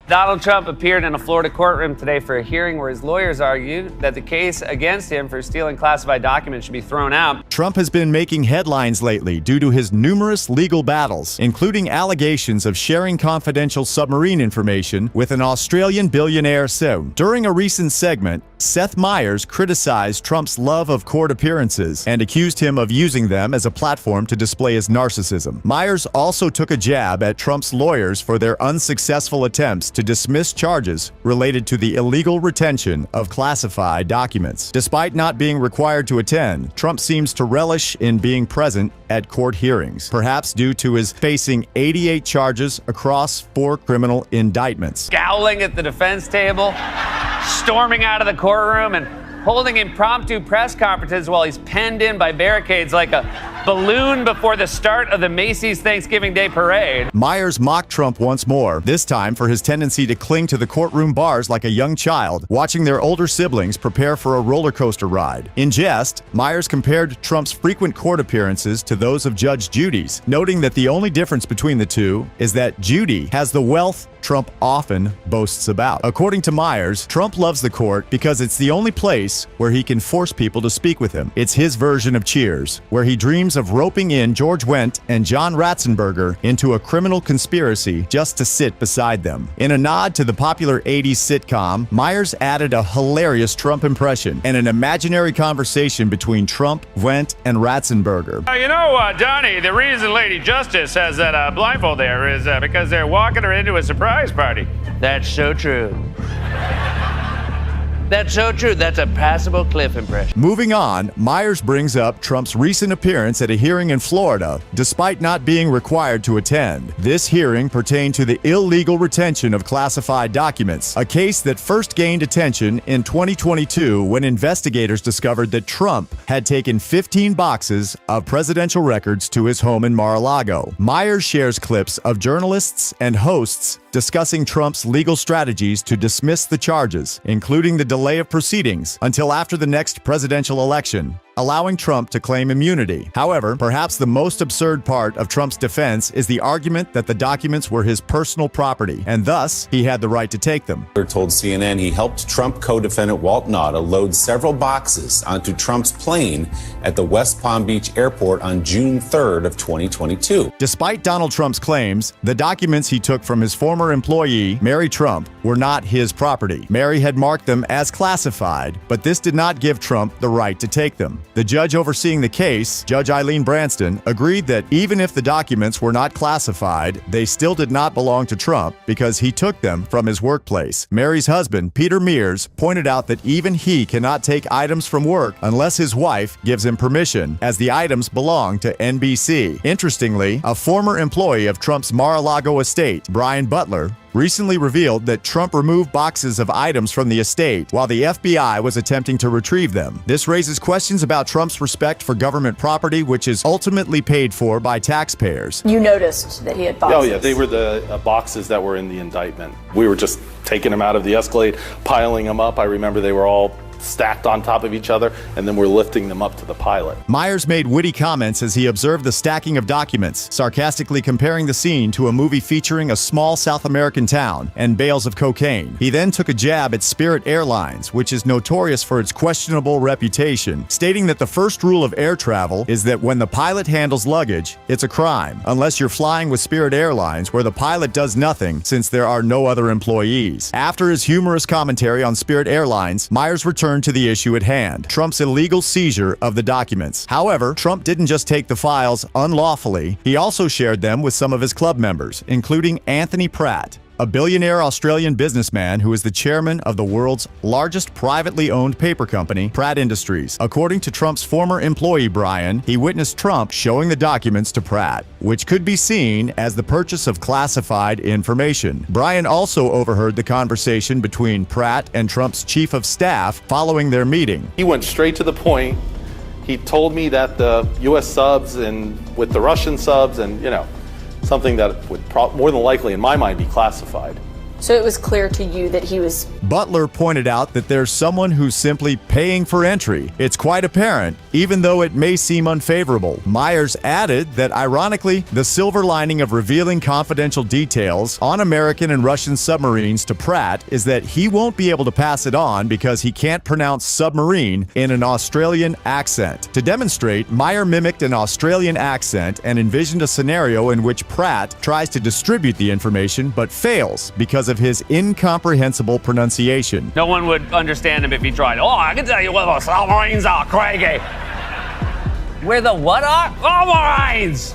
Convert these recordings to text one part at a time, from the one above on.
Donald Trump appeared in a Florida courtroom today for a hearing where his lawyers argued that the case against him for stealing classified documents should be thrown out. Trump has been making headlines lately due to his numerous legal battles, including allegations of sharing confidential submarine information with an Australian billionaire. During a recent segment, Seth Meyers criticized Trump's love of court appearances and accused him of using them as a platform to display his narcissism. Meyers also took a jab at Trump's lawyers for their unsuccessful attempts to dismiss charges related to the illegal retention of classified documents. Despite not being required to attend, Trump seems to relish in being present at court hearings, perhaps due to his facing 88 charges across 4 criminal indictments. Scowling at the defense table, storming out of the courtroom, and holding impromptu press conferences while he's penned in by barricades like a balloon before the start of the Macy's Thanksgiving Day Parade. Meyers mocked Trump once more, this time for his tendency to cling to the courtroom bars like a young child, watching their older siblings prepare for a roller coaster ride. In jest, Meyers compared Trump's frequent court appearances to those of Judge Judy's, noting that the only difference between the two is that Judy has the wealth Trump often boasts about. According to Meyers, Trump loves the court because it's the only place where he can force people to speak with him. It's his version of Cheers, where he dreams of roping in George Wendt and John Ratzenberger into a criminal conspiracy just to sit beside them. In a nod to the popular 80s sitcom, Meyers added a hilarious Trump impression and an imaginary conversation between Trump, Wendt, and Ratzenberger. Donnie, the reason Lady Justice has that blindfold there is because they're walking her into a surprise party. That's so true. That's so true. That's a passable Cliff impression. Moving on, Meyers brings up Trump's recent appearance at a hearing in Florida, despite not being required to attend. This hearing pertained to the illegal retention of classified documents, a case that first gained attention in 2022 when investigators discovered that Trump had taken 15 boxes of presidential records to his home in Mar-a-Lago. Meyers shares clips of journalists and hosts discussing Trump's legal strategies to dismiss the charges, including the delay of proceedings until after the next presidential election, allowing Trump to claim immunity. However, perhaps the most absurd part of Trump's defense is the argument that the documents were his personal property, and thus he had the right to take them. Told CNN he helped Trump co-defendant Walt Nauta load several boxes onto Trump's plane at the West Palm Beach airport on June 3rd of 2022. Despite Donald Trump's claims, the documents he took from his former employee, Mary Trump, were not his property. Mary had marked them as classified, but this did not give Trump the right to take them. The judge overseeing the case, Judge Eileen Branston, agreed that even if the documents were not classified, they still did not belong to Trump because he took them from his workplace. Mary's husband, Peter Mears, pointed out that even he cannot take items from work unless his wife gives him permission, as the items belong to NBC. Interestingly, a former employee of Trump's Mar-a-Lago estate, Brian Butler, recently revealed that Trump removed boxes of items from the estate while the FBI was attempting to retrieve them. This raises questions about Trump's respect for government property, which is ultimately paid for by taxpayers. You noticed that he had boxes. Oh, yeah, they were the boxes that were in the indictment. We were just taking them out of the Escalade, piling them up. I remember they were all stacked on top of each other, and then we're lifting them up to the pilot. Meyers made witty comments as he observed the stacking of documents, sarcastically comparing the scene to a movie featuring a small South American town and bales of cocaine. He then took a jab at Spirit Airlines, which is notorious for its questionable reputation, stating that the first rule of air travel is that when the pilot handles luggage, it's a crime, unless you're flying with Spirit Airlines, where the pilot does nothing since there are no other employees. After his humorous commentary on Spirit Airlines, Meyers returned to the issue at hand, Trump's illegal seizure of the documents. However, Trump didn't just take the files unlawfully, he also shared them with some of his club members, including Anthony Pratt, a billionaire Australian businessman who is the chairman of the world's largest privately owned paper company, Pratt Industries. According to Trump's former employee Brian, he witnessed Trump showing the documents to Pratt, which could be seen as the purchase of classified information. Brian also overheard the conversation between Pratt and Trump's chief of staff following their meeting. He went straight to the point. He told me that the U.S. subs and with the Russian subs and, something that would more than likely, in my mind, be classified. So it was clear to you that he was... Butler pointed out that there's someone who's simply paying for entry. It's quite apparent, even though it may seem unfavorable. Myers added that, ironically, the silver lining of revealing confidential details on American and Russian submarines to Pratt is that he won't be able to pass it on because he can't pronounce submarine in an Australian accent. To demonstrate, Meyer mimicked an Australian accent and envisioned a scenario in which Pratt tries to distribute the information but fails because of his incomprehensible pronunciation. No one would understand him if he tried. Oh, I can tell you what the submarines are, Craigie. Where the what are? Submarines!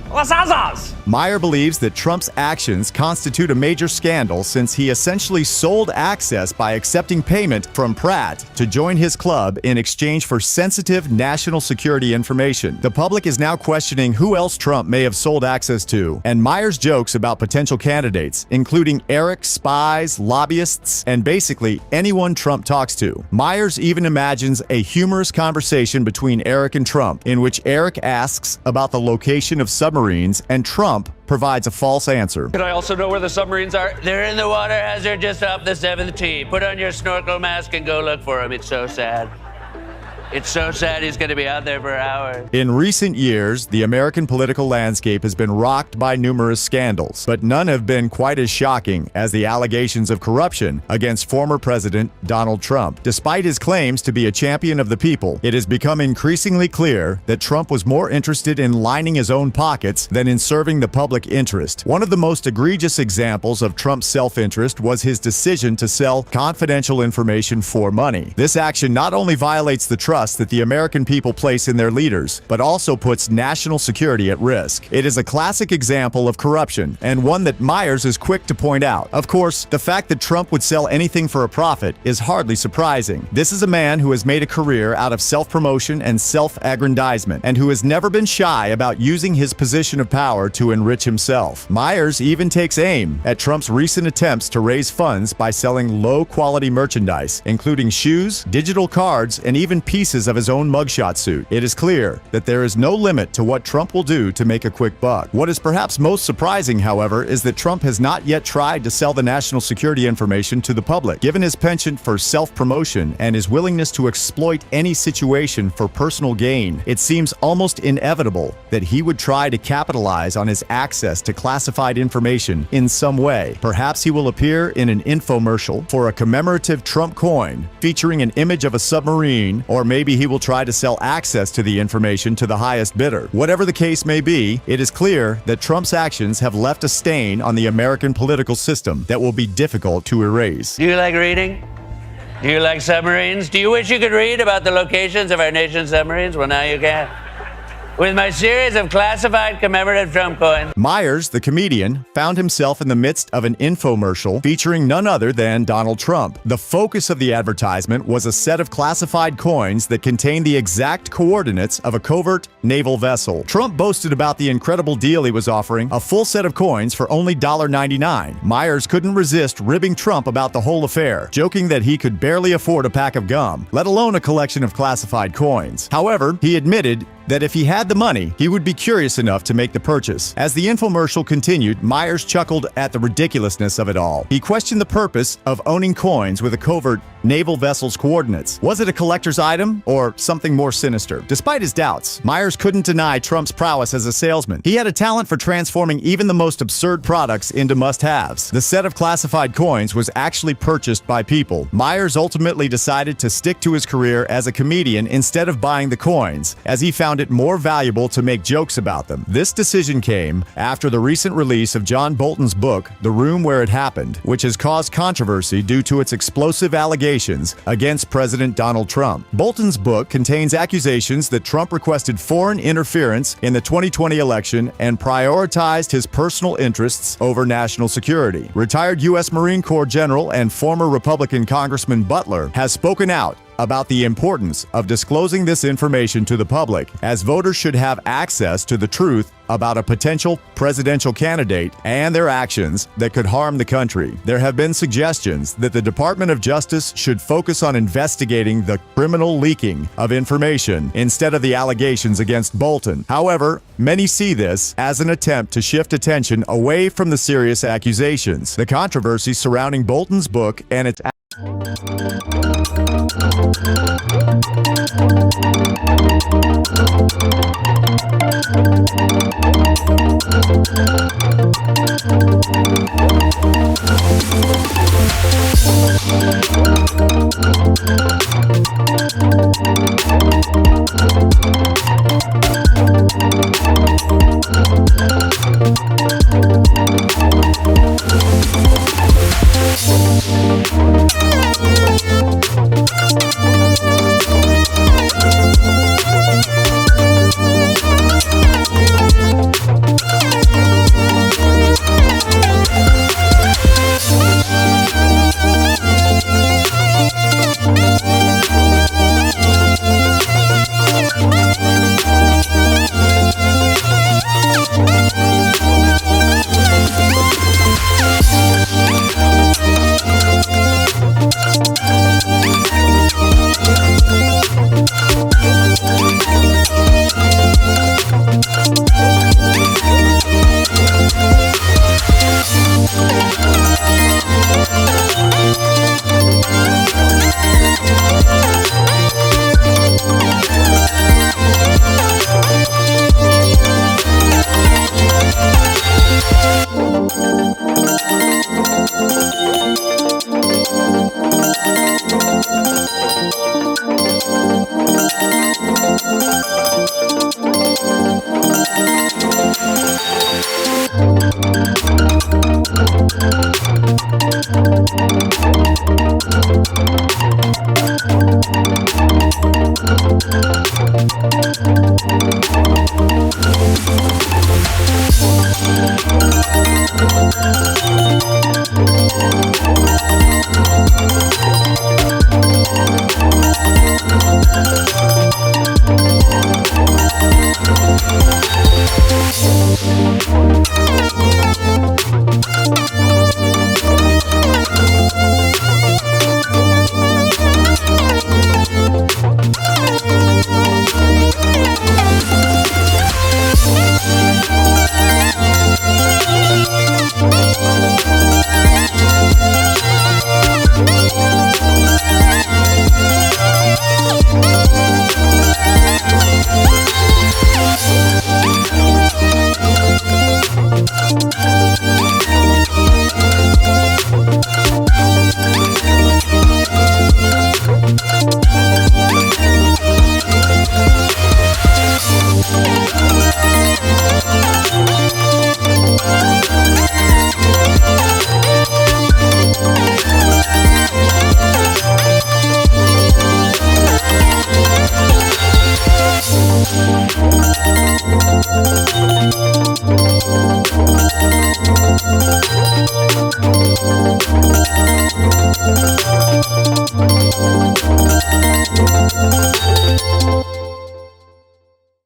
What's us? Meyer believes that Trump's actions constitute a major scandal since he essentially sold access by accepting payment from Pratt to join his club in exchange for sensitive national security information. The public is now questioning who else Trump may have sold access to, and Meyer's jokes about potential candidates, including Eric, spies, lobbyists, and basically anyone Trump talks to. Myers even imagines a humorous conversation between Eric and Trump, in which Eric asks about the location of submarines and Trump provides a false answer. Can I also know where the submarines are? They're in the water hazard just off the 7th tee. Put on your snorkel mask and go look for them. It's so sad. It's so sad he's going to be out there for hours. In recent years, the American political landscape has been rocked by numerous scandals, but none have been quite as shocking as the allegations of corruption against former President Donald Trump. Despite his claims to be a champion of the people, it has become increasingly clear that Trump was more interested in lining his own pockets than in serving the public interest. One of the most egregious examples of Trump's self-interest was his decision to sell confidential information for money. This action not only violates the trust that the American people place in their leaders, but also puts national security at risk. It is a classic example of corruption, and one that Myers is quick to point out. Of course, the fact that Trump would sell anything for a profit is hardly surprising. This is a man who has made a career out of self-promotion and self-aggrandizement, and who has never been shy about using his position of power to enrich himself. Myers even takes aim at Trump's recent attempts to raise funds by selling low-quality merchandise, including shoes, digital cards, and even pieces of his own mugshot suit. It is clear that there is no limit to what Trump will do to make a quick buck. What is perhaps most surprising, however, is that Trump has not yet tried to sell the national security information to the public. Given his penchant for self-promotion and his willingness to exploit any situation for personal gain, it seems almost inevitable that he would try to capitalize on his access to classified information in some way. Perhaps he will appear in an infomercial for a commemorative Trump coin featuring an image of a submarine, or maybe he will try to sell access to the information to the highest bidder. Whatever the case may be, it is clear that Trump's actions have left a stain on the American political system that will be difficult to erase. Do you like reading? Do you like submarines? Do you wish you could read about the locations of our nation's submarines? Well, now you can. With my series of classified commemorative Trump coins. Myers, the comedian, found himself in the midst of an infomercial featuring none other than Donald Trump. The focus of the advertisement was a set of classified coins that contained the exact coordinates of a covert naval vessel. Trump boasted about the incredible deal he was offering, a full set of coins for only $1.99. Myers couldn't resist ribbing Trump about the whole affair, joking that he could barely afford a pack of gum, let alone a collection of classified coins. However, he admitted that if he had the money, he would be curious enough to make the purchase. As the infomercial continued, Myers chuckled at the ridiculousness of it all. He questioned the purpose of owning coins with a covert naval vessel's coordinates. Was it a collector's item or something more sinister? Despite his doubts, Myers couldn't deny Trump's prowess as a salesman. He had a talent for transforming even the most absurd products into must-haves. The set of classified coins was actually purchased by people. Myers ultimately decided to stick to his career as a comedian instead of buying the coins, as he found it more valuable to make jokes about them. This decision came after the recent release of John Bolton's book, The Room Where It Happened, which has caused controversy due to its explosive allegations against President Donald Trump. Bolton's book contains accusations that Trump requested foreign interference in the 2020 election and prioritized his personal interests over national security. Retired U.S. Marine Corps General and former Republican Congressman Butler has spoken out about the importance of disclosing this information to the public, as voters should have access to the truth about a potential presidential candidate and their actions that could harm the country. There have been suggestions that the Department of Justice should focus on investigating the criminal leaking of information instead of the allegations against Bolton. However, many see this as an attempt to shift attention away from the serious accusations. The controversy surrounding Bolton's book and its